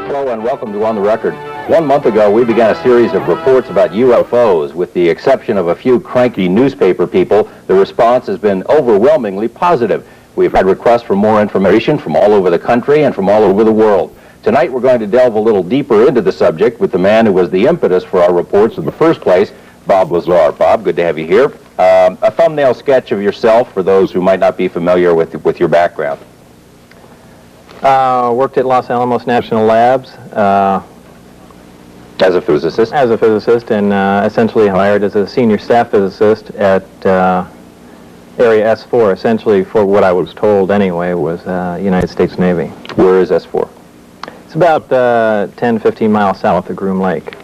Hello and welcome to On the Record. 1 month ago, we began a series of reports about UFOs. With the exception of a few cranky newspaper people, the response has been overwhelmingly positive. We've had requests for more information from all over the country and from all over the world. Tonight, we're going to delve a little deeper into the subject with the man who was the impetus for our reports in the first place, Bob Lazar. Bob, good to have you here. A thumbnail sketch of yourself for those who might not be familiar with your background. Worked at Los Alamos National Labs as a physicist? As a physicist, and essentially hired as a senior staff physicist at Area S4, essentially for what I was told anyway was United States Navy. Where is S4? It's about 10, 15 miles south of Groom Lake,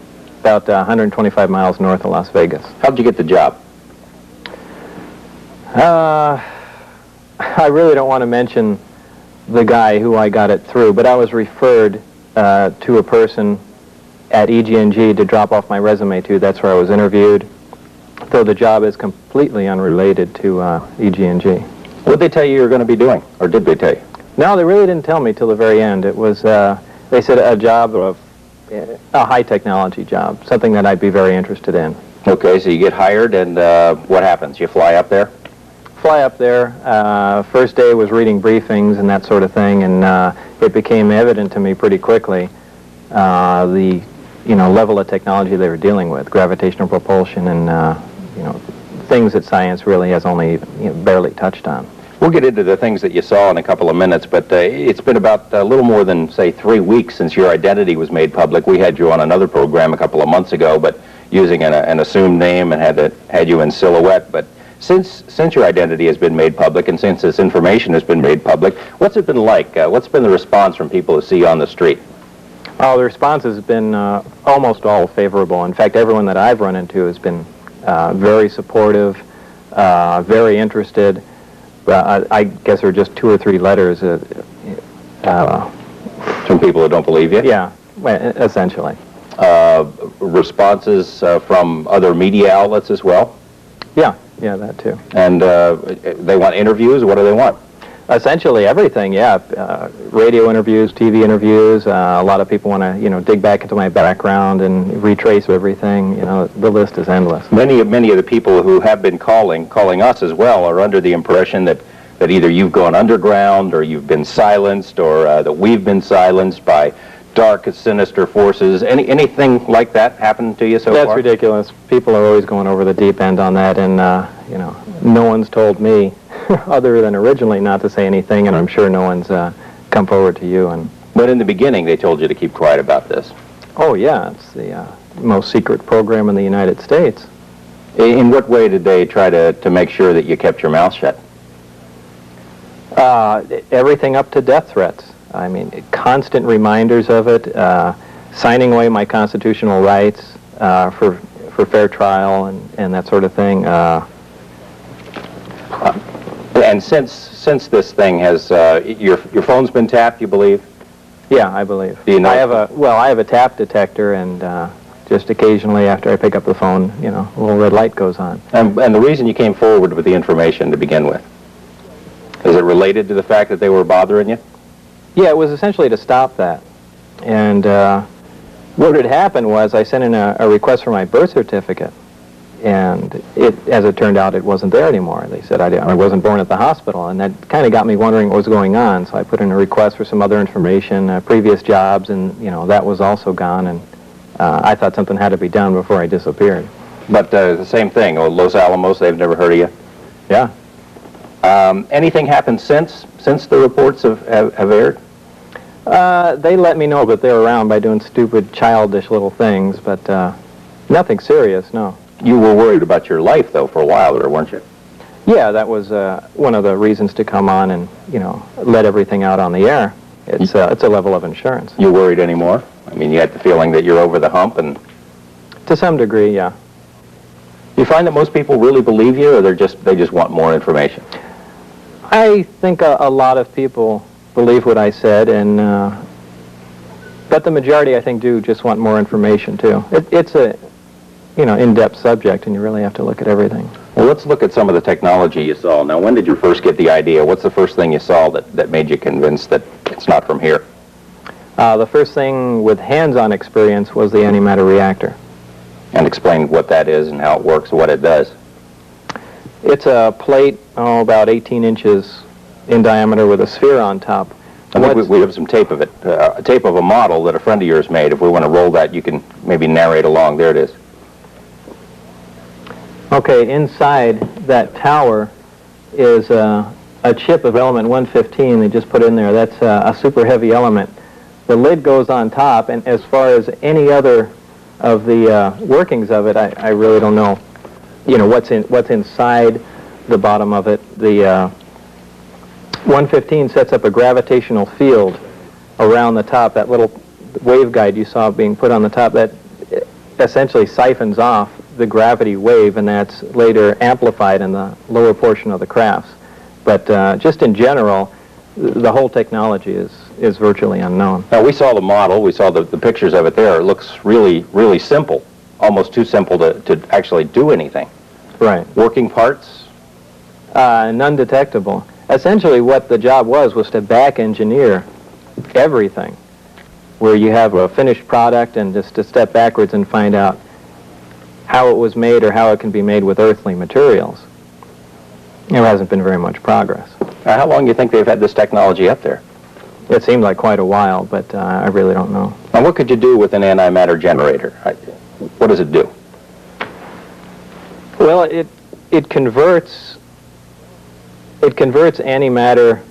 about 125 miles north of Las Vegas. How'd you get the job? I really don't want to mention the guy who I got it through, but I was referred to a person at EG&G to drop off my resume to. That's where I was interviewed, though the job is completely unrelated to EG&G. What did they tell you were going to be doing, or did they tell you? No, they really didn't tell me till the very end. It was, they said a job of a high technology job, something that I'd be very interested in. Okay, so you get hired, and what happens? You fly up there? Fly up there. First day was reading briefings and that sort of thing, and it became evident to me pretty quickly the level of technology they were dealing with, gravitational propulsion, and things that science really has only barely touched on. We'll get into the things that you saw in a couple of minutes, but it's been about a little more than, say, 3 weeks since your identity was made public. We had you on another program a couple of months ago, but using an assumed name and had you in silhouette. But since your identity has been made public and since this information has been made public, what's it been like? What's been the response from people who see you on the street? Oh, the response has been almost all favorable. In fact, everyone that I've run into has been very supportive, very interested. I guess there are just 2 or 3 letters. From people who don't believe you? Yeah, essentially. Responses from other media outlets as well? Yeah, that too. And they want interviews? What do they want? Essentially everything, yeah. Radio interviews, TV interviews. A lot of people want to, dig back into my background and retrace everything. The list is endless. Many of the people who have been calling us as well, are under the impression that either you've gone underground or you've been silenced or that we've been silenced by dark, sinister forces. Anything like that happened to you so far? That's ridiculous. People are always going over the deep end on that, and no one's told me other than originally not to say anything, and I'm sure no one's come forward to you. But in the beginning, they told you to keep quiet about this. Oh yeah, it's the most secret program in the United States. In what way did they try to make sure that you kept your mouth shut? Everything up to death threats. I mean, constant reminders of it, signing away my constitutional rights for fair trial and that sort of thing. And since this thing has, your phone's been tapped, you believe? Yeah, I believe. Do you know? I have a tap detector, and just occasionally after I pick up the phone, a little red light goes on. And the reason you came forward with the information to begin with, is it related to the fact that they were bothering you? Yeah, it was essentially to stop that. And what had happened was I sent in a request for my birth certificate, and as it turned out, it wasn't there anymore. They said I wasn't born at the hospital, and that kind of got me wondering what was going on. So I put in a request for some other information, previous jobs, and that was also gone. And I thought something had to be done before I disappeared. But the same thing, Los Alamos, they've never heard of you? Yeah. Anything happened since the reports have aired? They let me know that they were around by doing stupid, childish little things, but nothing serious, no. You were worried about your life, though, for a while there, weren't you? Yeah, that was one of the reasons to come on and, let everything out on the air. It's a level of insurance. You worried anymore? I mean, you had the feeling that you're over the hump, and... To some degree, yeah. You find that most people really believe you, or they just want more information? I think a lot of people believe what I said, and but the majority, I think, do just want more information too. It's a in-depth subject, and you really have to look at everything. Well, let's look at some of the technology you saw. Now, when did you first get the idea? What's the first thing you saw that made you convinced that it's not from here? The first thing with hands-on experience was the antimatter reactor. And explain what that is and how it works and what it does. It's a plate, about 18 inches in diameter with a sphere on top. I think we have some tape of it, a tape of a model that a friend of yours made. If we want to roll that, you can maybe narrate along. There it is. Okay, inside that tower is a chip of element 115 they just put in there. That's a super heavy element. The lid goes on top, and as far as any other of the workings of it, I really don't know. You know, what's inside the bottom of it. The 115 sets up a gravitational field around the top. That little waveguide you saw being put on the top, that essentially siphons off the gravity wave, and that's later amplified in the lower portion of the crafts. But just in general, the whole technology is virtually unknown. Now, we saw the model, we saw the pictures of it there. It looks really, really simple, almost too simple to actually do anything. Right. Working parts? None detectable. Essentially what the job was to back engineer everything, where you have a finished product and just to step backwards and find out how it was made or how it can be made with earthly materials. There hasn't been very much progress. How long do you think they've had this technology up there? It seemed like quite a while, but I really don't know. Now, what could you do with an antimatter generator? What does it do? Well, it converts antimatter.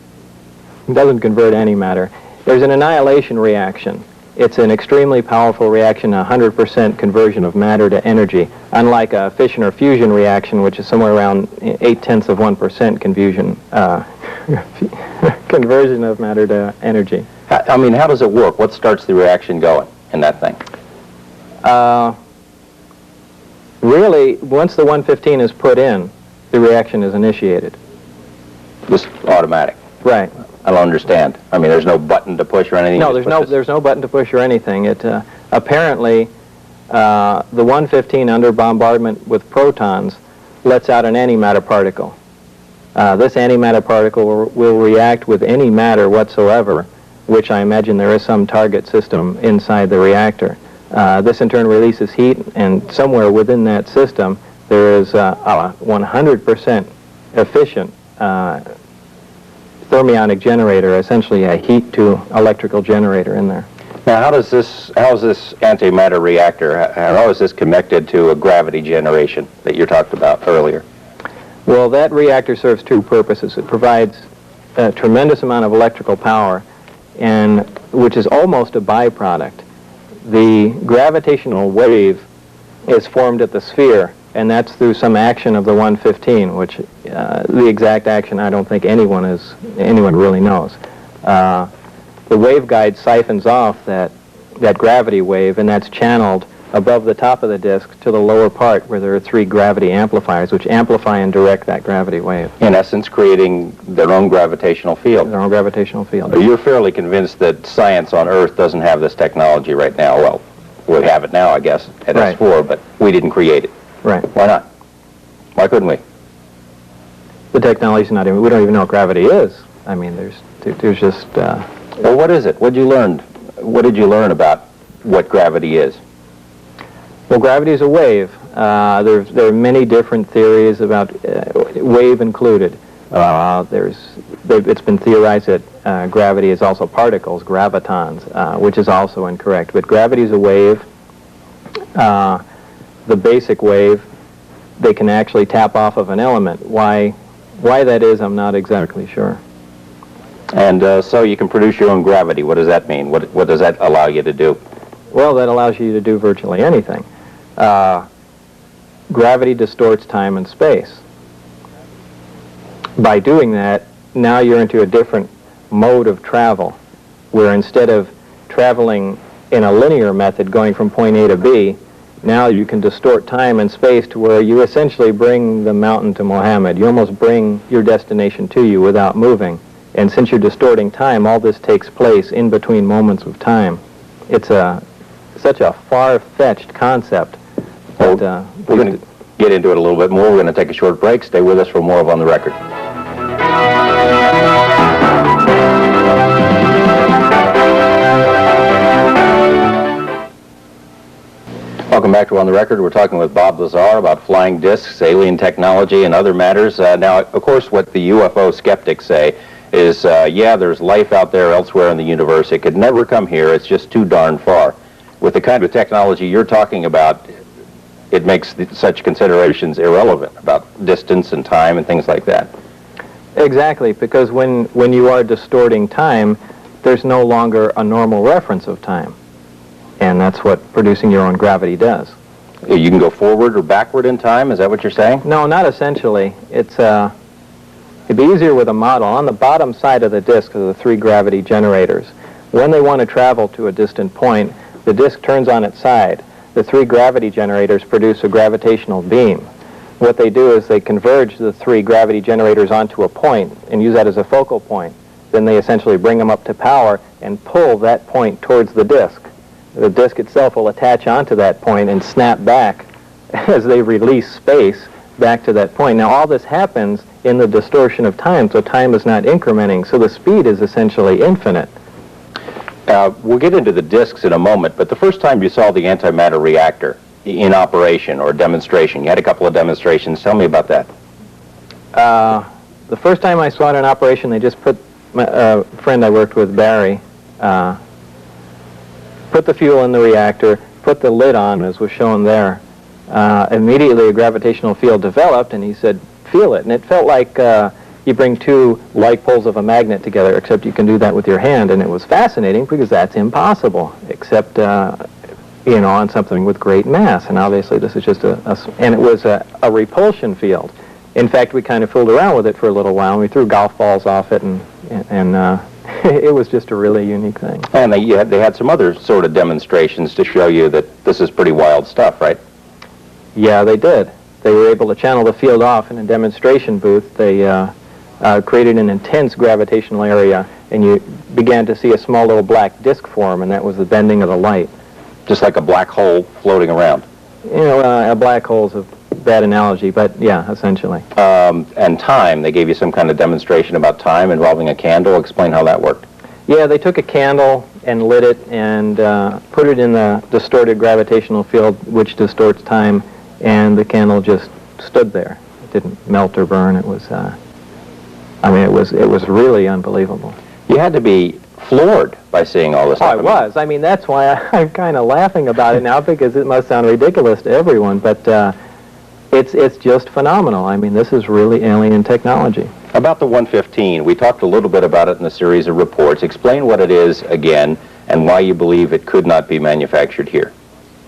It doesn't convert antimatter. There's an annihilation reaction. It's an extremely powerful reaction, 100% conversion of matter to energy, unlike a fission or fusion reaction, which is somewhere around 0.8% conversion of matter to energy. I mean, how does it work? What starts the reaction going in that thing? Really, once the 115 is put in, the reaction is initiated. Just automatic? Right. I don't understand. I mean, there's no button to push or anything? No, there's no button to push or anything. It apparently, the 115 under bombardment with protons lets out an antimatter particle. This antimatter particle will react with any matter whatsoever, which I imagine there is some target system inside the reactor. This in turn releases heat, and somewhere within that system there is a 100% efficient thermionic generator, essentially a heat to electrical generator in there. Now, how is this antimatter reactor, how is this connected to a gravity generation that you talked about earlier? Well, that reactor serves two purposes. It provides a tremendous amount of electrical power, and which is almost a byproduct. The gravitational wave is formed at the sphere, and that's through some action of the 115, which the exact action I don't think anyone really knows. The waveguide siphons off that gravity wave, and that's channeled above the top of the disk to the lower part where there are 3 gravity amplifiers which amplify and direct that gravity wave. In essence, creating their own gravitational field. Their own gravitational field. You're fairly convinced that science on Earth doesn't have this technology right now. Well, we have it now, I guess, at Right. S4, but we didn't create it. Right. Why not? Why couldn't we? The technology's not even, we don't even know what gravity is. I mean, there's just... Well, what is it? What did you learn about what gravity is? Well, gravity is a wave. There are many different theories about wave included. It's been theorized that gravity is also particles, gravitons, which is also incorrect. But gravity is a wave. The basic wave, they can actually tap off of an element. Why that is, I'm not exactly sure. And so you can produce your own gravity. What does that mean? What does that allow you to do? Well, that allows you to do virtually anything. Gravity distorts time and space. By doing that, now you're into a different mode of travel, where instead of traveling in a linear method going from point A to B, now you can distort time and space to where you essentially bring the mountain to Mohammed. You almost bring your destination to you without moving. And since you're distorting time, all this takes place in between moments of time. It's such a far-fetched concept. We're going to get into it a little bit more. We're going to take a short break. Stay with us for more of On the Record. Welcome back to On the Record. We're talking with Bob Lazar about flying discs, alien technology, and other matters. Now, of course, what the UFO skeptics say is, yeah, there's life out there elsewhere in the universe. It could never come here. It's just too darn far. With the kind of technology you're talking about, it makes such considerations irrelevant about distance and time and things like that. Exactly, because when you are distorting time, there's no longer a normal reference of time. And that's what producing your own gravity does. You can go forward or backward in time? Is that what you're saying? No, not essentially. It'd be easier with a model. On the bottom side of the disk are the 3 gravity generators. When they want to travel to a distant point, the disk turns on its side. The 3 gravity generators produce a gravitational beam. What they do is they converge the 3 gravity generators onto a point and use that as a focal point. Then they essentially bring them up to power and pull that point towards the disk. The disk itself will attach onto that point and snap back as they release space back to that point. Now, all this happens in the distortion of time, so time is not incrementing, so the speed is essentially infinite. We'll get into the disks in a moment, but the first time you saw the antimatter reactor in operation or demonstration, you had a couple of demonstrations. Tell me about that. The first time I saw it in operation, they just put, a friend I worked with, Barry, put the fuel in the reactor, put the lid on, as was shown there. Immediately a gravitational field developed, and he said, feel it. And it felt like you bring 2 like poles of a magnet together, except you can do that with your hand. And it was fascinating because that's impossible, except, you know, on something with great mass. And obviously this is just and it was a repulsion field. In fact, we kind of fooled around with it for a little while, and we threw golf balls off it, and it was just a really unique thing. And they had some other sort of demonstrations to show you that this is pretty wild stuff, right? Yeah, they did. They were able to channel the field off in a demonstration booth. They created an intense gravitational area, and you began to see a small little black disk form, and that was the bending of the light. Just like a black hole floating around. You know, a black hole's a bad analogy, but yeah, essentially. And time, they gave you some kind of demonstration about time involving a candle. Explain how that worked. Yeah, they took a candle and lit it and put it in the distorted gravitational field, which distorts time, and the candle just stood there. It didn't melt or burn. It was, I mean, it was really unbelievable. You had to be floored by seeing all this stuff. I was. I mean, that's why I'm kind of laughing about it now, because it must sound ridiculous to everyone, but it's just phenomenal. I mean, this is really alien technology. About the 115, we talked a little bit about it in the series of reports. Explain what it is again and why you believe it could not be manufactured here.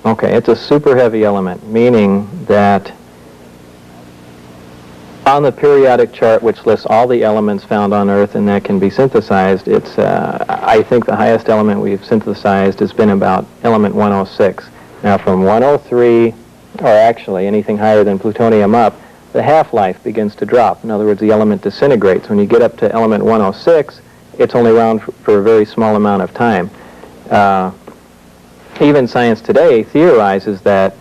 Okay, it's a super heavy element, meaning that on the periodic chart, which lists all the elements found on Earth and that can be synthesized, it's, I think the highest element we've synthesized has been about element 106. Now from 103, or actually anything higher than plutonium up, the half-life begins to drop. In other words, the element disintegrates. When you get up to element 106, it's only around for a very small amount of time. Even science today theorizes that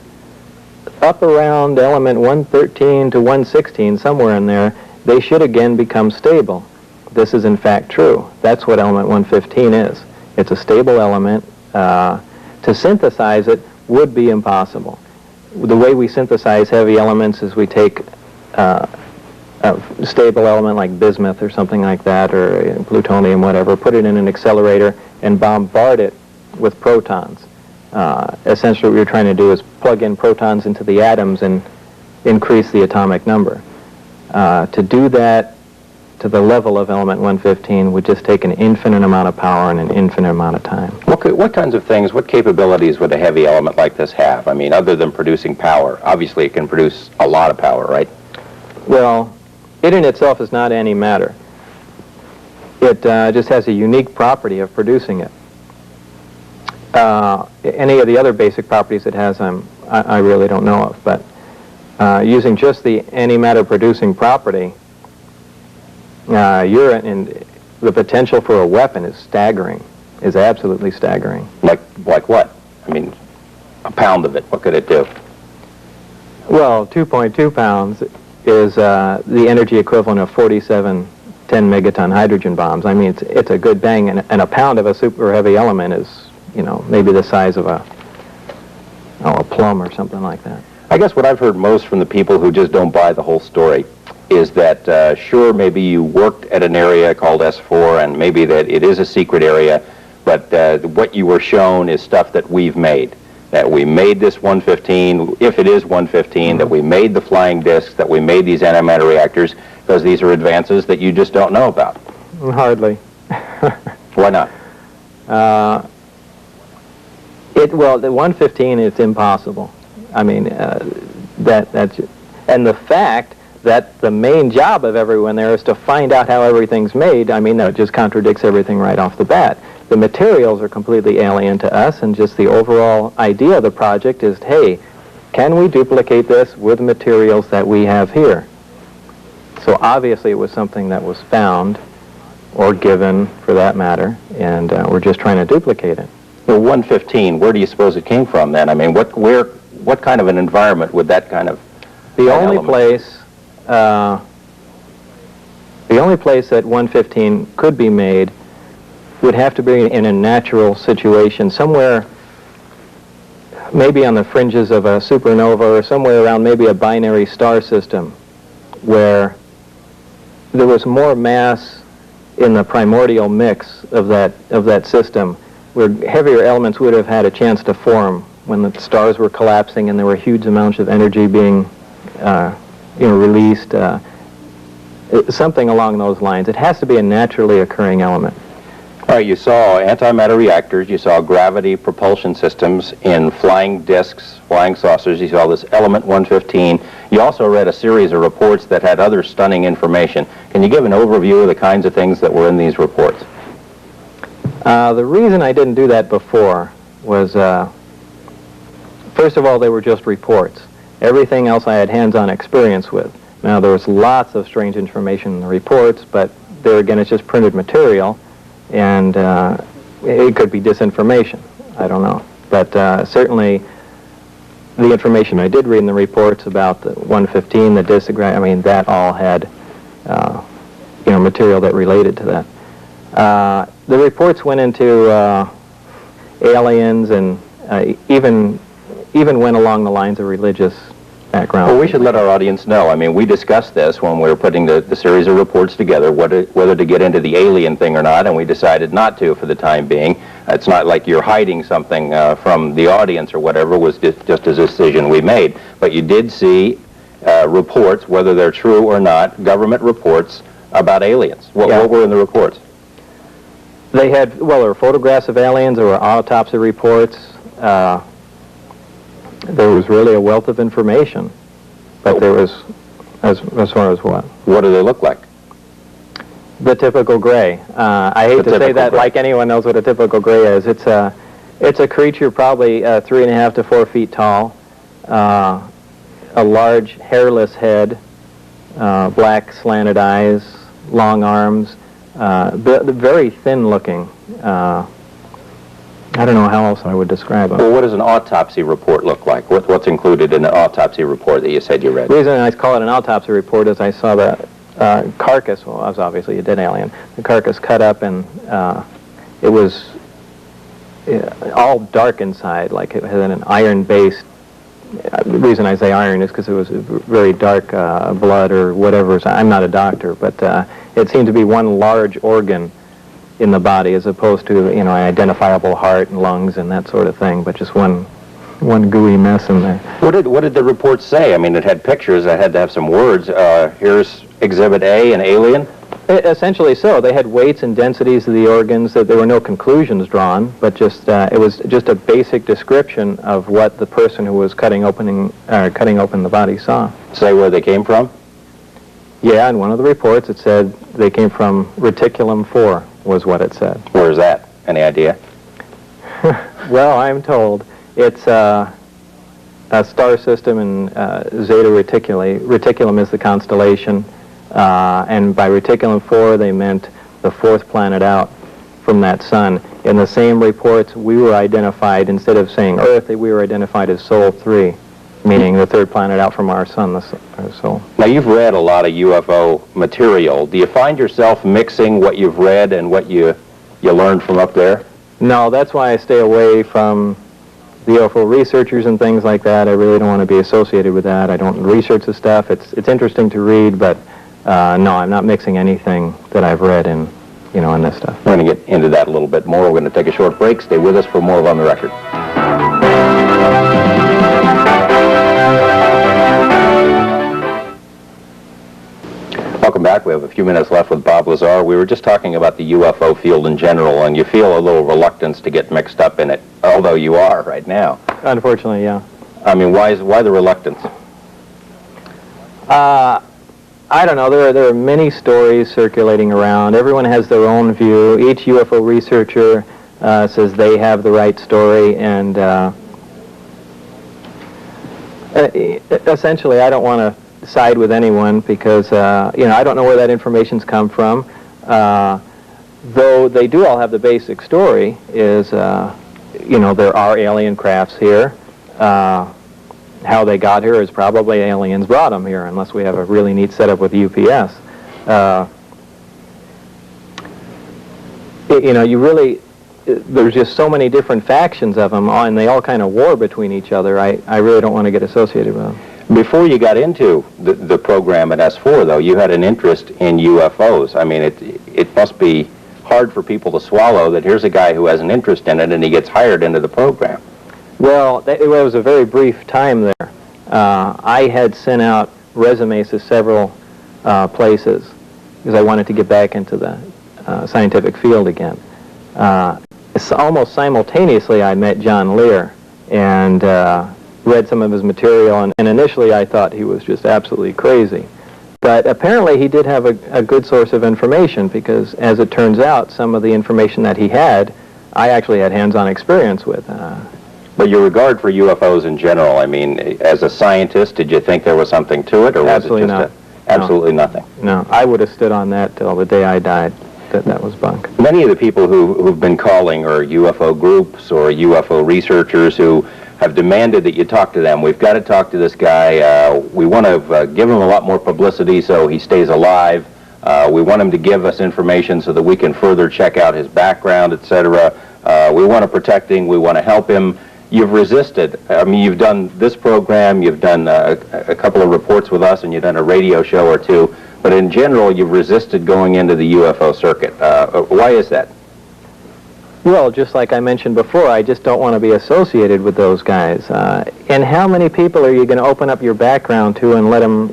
up around element 113 to 116, somewhere in there, they should again become stable. This is in fact true. That's what element 115 is. It's a stable element. To synthesize it would be impossible. The way we synthesize heavy elements is we take a stable element like bismuth or something like that, or plutonium, whatever, put it in an accelerator and bombard it with protons. Essentially what we're trying to do is plug in protons into the atoms and increase the atomic number. To do that to the level of element 115 would just take an infinite amount of power and an infinite amount of time. What kinds of things, what capabilities would a heavy element like this have? I mean, other than producing power. Obviously it can produce a lot of power, right? Well, it in itself is not antimatter. It just has a unique property of producing it. Any of the other basic properties it has, I really don't know of, but using just the antimatter producing property, the potential for a weapon is staggering, is absolutely staggering. Like what? I mean, a pound of it, what could it do? Well, 2.2 pounds is the energy equivalent of 47 10-megaton hydrogen bombs. I mean, it's a good bang, and a pound of a super heavy element is, you know, maybe the size of a plum or something like that. I guess what I've heard most from the people who just don't buy the whole story is that, sure, maybe you worked at an area called S4, and maybe that it is a secret area, but what you were shown is stuff that we've made. That we made this 115, if it is 115, that we made the flying discs, that we made these antimatter reactors, because these are advances that you just don't know about. Hardly. Why not? Well, the 115, it's impossible. I mean, that's, and the fact that the main job of everyone there is to find out how everything's made, I mean, that just contradicts everything right off the bat. The materials are completely alien to us, and just the overall idea of the project is, hey, can we duplicate this with materials that we have here? So obviously it was something that was found, or given for that matter, and we're just trying to duplicate it. The 115, where do you suppose it came from then? I mean, what kind of an environment would that kind of The only place that 115 could be made would have to be in a natural situation, somewhere maybe on the fringes of a supernova or somewhere around maybe a binary star system where there was more mass in the primordial mix of that system, where heavier elements would have had a chance to form when the stars were collapsing and there were huge amounts of energy being released, something along those lines. It has to be a naturally occurring element. All right, you saw antimatter reactors, you saw gravity propulsion systems in flying discs, flying saucers, you saw this element 115. You also read a series of reports that had other stunning information. Can you give an overview of the kinds of things that were in these reports? The reason I didn't do that before was, first of all, they were just reports. Everything else I had hands-on experience with. Now, there was lots of strange information in the reports, but there again, it's just printed material, and it could be disinformation. I don't know. But certainly, the information I did read in the reports about the 115, the disagram, I mean, that all had, material that related to that. The reports went into aliens and even went along the lines of religious background. Well, we should let our audience know. I mean, we discussed this when we were putting the series of reports together, whether to get into the alien thing or not, and we decided not to for the time being. It's not like you're hiding something from the audience or whatever. It was just a decision we made. But you did see reports, whether they're true or not, government reports about aliens. What were in the reports? They had, there were photographs of aliens, there were autopsy reports. There was really a wealth of information, but there was, as far as what? What do they look like? The typical gray. I hate to say that gray. Like anyone knows what a typical gray is. It's a creature probably 3.5 to 4 feet tall, a large hairless head, black slanted eyes, long arms, very thin looking. I don't know how else I would describe them. Well, what does an autopsy report look like? What's included in an autopsy report that you said you read? The reason I call it an autopsy report is I saw the carcass, well, it was obviously a dead alien, the carcass cut up, and it was all dark inside, like it had an iron base. The reason I say iron is because it was very dark blood or whatever. I'm not a doctor, but it seemed to be one large organ in the body, as opposed to an identifiable heart and lungs and that sort of thing, but just one gooey mess in there. What did the report say? I mean, it had pictures. It had to have some words. Here's Exhibit A, an alien. Essentially so. They had weights and densities of the organs. That there were no conclusions drawn, but just it was just a basic description of what the person who was cutting open the body saw. Say where they came from? Yeah, in one of the reports it said they came from Reticulum 4. Was what it said. Where is that? Any idea? Well, I'm told it's a star system in Zeta Reticuli. Reticulum is the constellation, and by Reticulum 4 they meant the 4th planet out from that sun. In the same reports, we were identified, instead of saying Earth, we were identified as Sol 3, meaning the 3rd planet out from our sun, our Sol. Now, you've read a lot of UFO material. Do you find yourself mixing what you've read and what you learned from up there? No, that's why I stay away from the UFO researchers and things like that, I really don't want to be associated with that. I don't research the stuff. It's interesting to read, but no, I'm not mixing anything that I've read in this stuff. We're going to get into that a little bit more. We're going to take a short break. Stay with us for more of On the Record. Welcome back. We have a few minutes left with Bob Lazar. We were just talking about the UFO field in general, and you feel a little reluctance to get mixed up in it, although you are right now. Unfortunately, yeah. I mean, why the reluctance? I don't know. There are many stories circulating around. Everyone has their own view. Each UFO researcher says they have the right story, and essentially, I don't want to side with anyone because I don't know where that information's come from. Though they do all have the basic story, is there are alien crafts here. How they got here is probably aliens brought them here, unless we have a really neat setup with UPS. There's just so many different factions of them, and they all kind of war between each other. I really don't want to get associated with them. Before you got into the program at S4, though, you had an interest in UFOs. I mean, it must be hard for people to swallow that here's a guy who has an interest in it and he gets hired into the program. Well, it was a very brief time there. I had sent out resumes to several places because I wanted to get back into the scientific field again. Almost simultaneously, I met John Lear and read some of his material, and initially I thought he was just absolutely crazy. But apparently he did have a good source of information because, as it turns out, some of the information that he had, I actually had hands-on experience with. But your regard for UFOs in general, I mean, as a scientist, did you think there was something to it, or was absolutely it just not. Absolutely nothing? No, I would have stood on that till the day I died, that was bunk. Many of the people who've been calling are UFO groups or UFO researchers who have demanded that you talk to them. We've got to talk to this guy. We want to give him a lot more publicity so he stays alive. We want him to give us information so that we can further check out his background, etc. We want to protect him. We want to help him. You've resisted. I mean, you've done this program, you've done a couple of reports with us, and you've done a radio show or two. But in general, you've resisted going into the UFO circuit. Why is that? Well, just like I mentioned before, I just don't want to be associated with those guys. And how many people are you going to open up your background to and let them,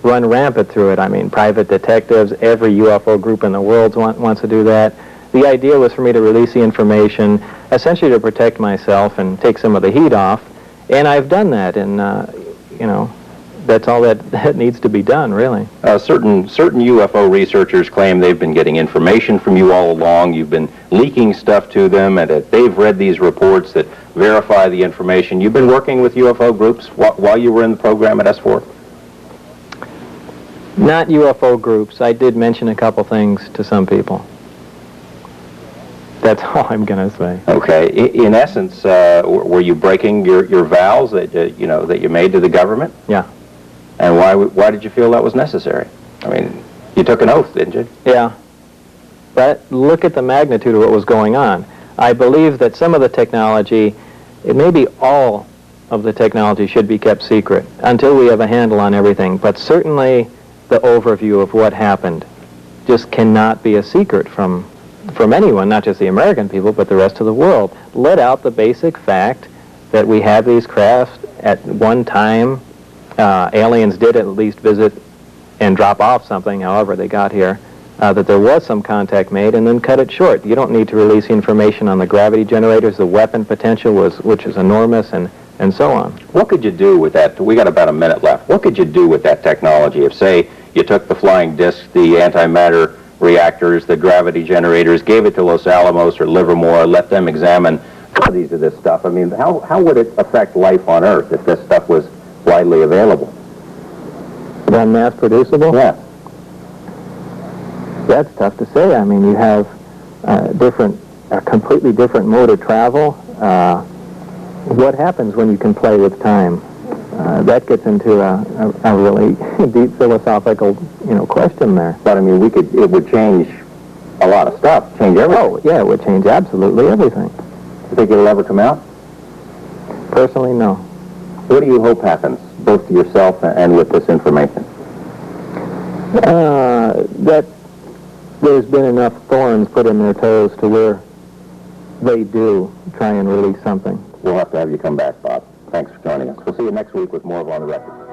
run rampant through it? I mean, private detectives, every UFO group in the world wants to do that. The idea was for me to release the information, essentially to protect myself and take some of the heat off. And I've done that, and, that's all that needs to be done, really. Certain UFO researchers claim they've been getting information from you all along. You've been leaking stuff to them, and that they've read these reports that verify the information. You've been working with UFO groups while you were in the program at S4? Not UFO groups. I did mention a couple things to some people. That's all I'm going to say. Okay. In essence, were you breaking your vows that that you made to the government? Yeah. And why did you feel that was necessary? I mean, you took an oath, didn't you? Yeah. But look at the magnitude of what was going on. I believe that some of the technology, maybe all of the technology should be kept secret until we have a handle on everything. But certainly the overview of what happened just cannot be a secret from anyone, not just the American people, but the rest of the world. Let out the basic fact that we have these crafts at one time. Aliens did at least visit and drop off something, however they got here, that there was some contact made, and then cut it short. You don't need to release information on the gravity generators, the weapon potential, which is enormous, and so on. What could you do with that? We got about a minute left. What could you do with that technology? If, say, you took the flying disc, the antimatter reactors, the gravity generators, gave it to Los Alamos or Livermore, let them examine quantities of this stuff. I mean, how would it affect life on Earth if this stuff was widely available? Then mass producible? Yeah. That's tough to say. I mean, you have a completely different mode of travel. What happens when you can play with time? That gets into a really deep philosophical, question there. But I mean, it would change a lot of stuff, change everything. Oh, yeah, it would change absolutely everything. You think it'll ever come out? Personally, no. What do you hope happens, both to yourself and with this information? That there's been enough thorns put in their toes to where they do try and release something. We'll have to have you come back, Bob. Thanks for joining us. We'll see you next week with more of On the Record.